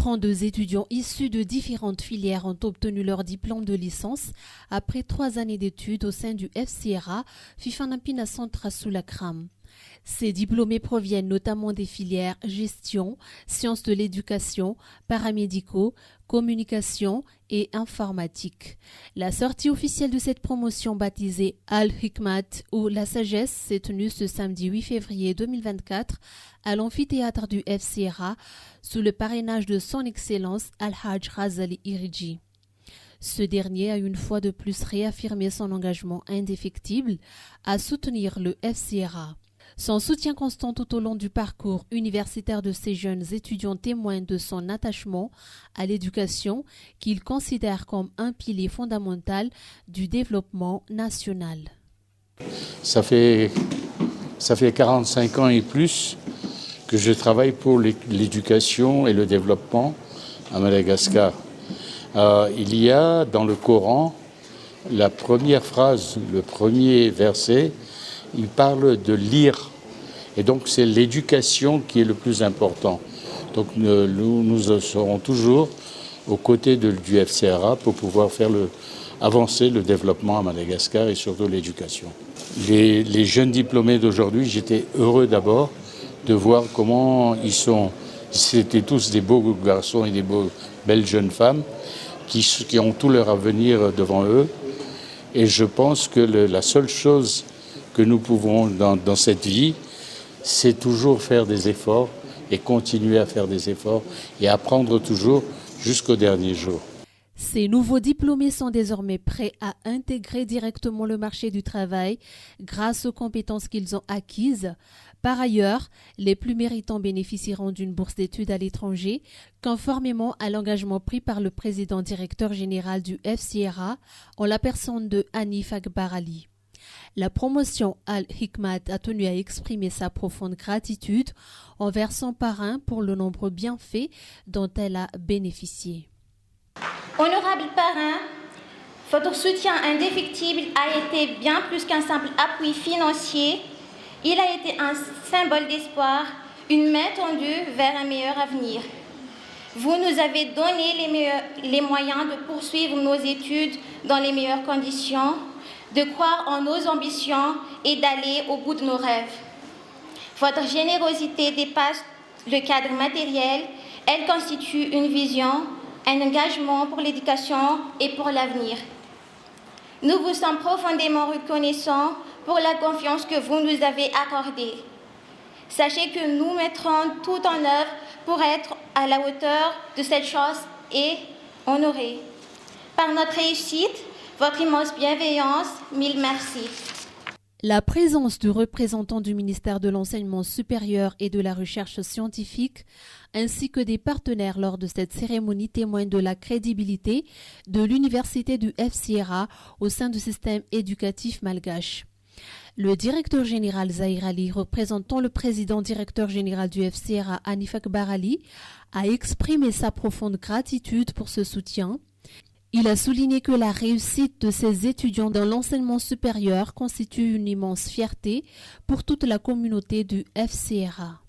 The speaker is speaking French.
32 étudiants issus de différentes filières ont obtenu leur diplôme de licence après 3 années d'études au sein du FCRA Fifanampina Centra Sulakram. Ces diplômés proviennent notamment des filières gestion, sciences de l'éducation, paramédicaux, communication et informatique. La sortie officielle de cette promotion baptisée Al-Hikmat ou la sagesse s'est tenue ce samedi 8 février 2024 à l'amphithéâtre du FCRA sous le parrainage de son excellence Al-Hajj Ghazali Irji. Ce dernier a une fois de plus réaffirmé son engagement indéfectible à soutenir le FCRA. Son soutien constant tout au long du parcours universitaire de ces jeunes étudiants témoigne de son attachement à l'éducation qu'il considère comme un pilier fondamental du développement national. Ça fait 45 ans et plus que je travaille pour l'éducation et le développement à Madagascar. Il y a dans le Coran la première phrase, le premier verset, il parle de lire. Et donc c'est l'éducation qui est le plus important. Donc nous serons toujours aux côtés du FCRA pour pouvoir faire avancer le développement à Madagascar et surtout l'éducation. Les jeunes diplômés d'aujourd'hui, j'étais heureux d'abord de voir comment ils sont. C'était tous des beaux garçons et des belles jeunes femmes qui ont tout leur avenir devant eux. Et je pense que la seule chose que nous pouvons dans cette vie, c'est toujours faire des efforts et continuer à faire des efforts et apprendre toujours jusqu'au dernier jour. Ces nouveaux diplômés sont désormais prêts à intégrer directement le marché du travail grâce aux compétences qu'ils ont acquises. Par ailleurs, les plus méritants bénéficieront d'une bourse d'études à l'étranger, conformément à l'engagement pris par le président directeur général du FCRA en la personne de Hanif Akbar Ali. La promotion Al-Hikmat a tenu à exprimer sa profonde gratitude envers son parrain pour le nombreux bienfaits dont elle a bénéficié. Honorable parrain, votre soutien indéfectible a été bien plus qu'un simple appui financier. Il a été un symbole d'espoir, une main tendue vers un meilleur avenir. Vous nous avez donné les moyens de poursuivre nos études dans les meilleures conditions, de croire en nos ambitions et d'aller au bout de nos rêves. Votre générosité dépasse le cadre matériel, elle constitue une vision, un engagement pour l'éducation et pour l'avenir. Nous vous sommes profondément reconnaissants pour la confiance que vous nous avez accordée. Sachez que nous mettrons tout en œuvre pour être à la hauteur de cette chance et honorer. Par notre réussite, votre immense bienveillance, mille merci. La présence du représentant du ministère de l'Enseignement supérieur et de la Recherche scientifique, ainsi que des partenaires lors de cette cérémonie témoigne de la crédibilité de l'université du FCRA au sein du système éducatif malgache. Le directeur général Zahir Ali, représentant le président directeur général du FCRA Hanif Akbar Ali, a exprimé sa profonde gratitude pour ce soutien. Il a souligné que la réussite de ces étudiants dans l'enseignement supérieur constitue une immense fierté pour toute la communauté du FCRA.